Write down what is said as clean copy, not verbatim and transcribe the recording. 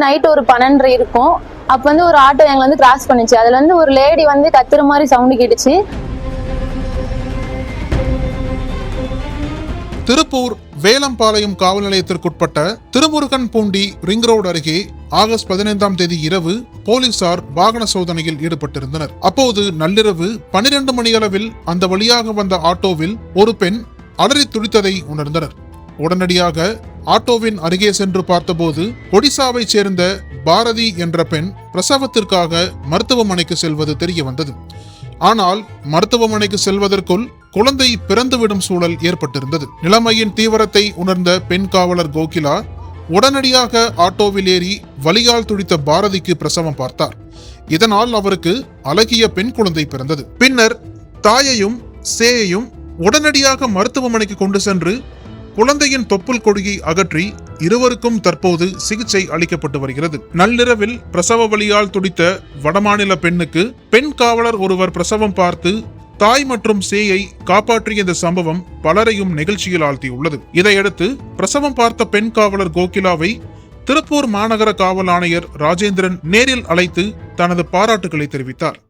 Night ஒரு 12:30 இருக்கும். அப்ப வந்து ஒரு ஆட்டோ எங்களை வந்து கிராஸ் பண்ணுச்சு. அதுல வந்து ஒரு லேடி வந்து கத்துற மாதிரி சவுண்ட் கேட்டுச்சு. திருப்பூர் வேலம்பாளையம் காவல் நிலையத்திற்குட்பட்ட திருமுருகன் பூண்டி ரிங் ரோடு அருகே ஆகஸ்ட் 15ஆம் தேதி இரவு போலீசார் வாகன சோதனையில் ஈடுபட்டிருந்தனர். அப்போது நள்ளிரவு 12 மணி அளவில் அந்த வழியாக வந்த ஆட்டோவில் ஒரு பெண் அலறி துடித்ததை உணர்ந்தனர். உடனடியாக ஆட்டோவின் அருகே சென்று பார்த்தபோது ஒடிசாவை சேர்ந்த பாரதி என்ற பெண் பிரசவத்திற்காக மருத்துவமனைக்கு செல்வது தெரிய வந்தது. ஆனால் மருத்துவமனைக்கு செல்வதற்குள் குழந்தை பிறந்துவிடும் சூழல் ஏற்பட்டிருந்தது. நிலைமையின் தீவிரத்தை உணர்ந்த பெண் காவலர் கோகிலா உடனடியாக ஆட்டோவில் ஏறி வலியால் துடித்த பாரதிக்கு பிரசவம் பார்த்தார். இதனால் அவருக்கு அழகிய பெண் குழந்தை பிறந்தது. பின்னர் தாயையும் சேயையும் உடனடியாக மருத்துவமனைக்கு கொண்டு சென்று குழந்தையின் தொப்புள் கொடியை அகற்றி இருவருக்கும் தற்போது சிகிச்சை அளிக்கப்பட்டு வருகிறது. நள்ளிரவில் பிரசவ வலியால் துடித்த வடமாநில பெண்ணுக்கு பெண் காவலர் ஒருவர் பிரசவம் பார்த்து தாய் மற்றும் சேயை காப்பாற்றிய இந்த சம்பவம் பலரையும் நெகிழ்ச்சியில் ஆழ்த்தியுள்ளது. இதையடுத்து பிரசவம் பார்த்த பெண் காவலர் கோகிலாவை திருப்பூர் மாநகர காவல் ஆணையர் ராஜேந்திரன் நேரில் அழைத்து தனது பாராட்டுகளை தெரிவித்தார்.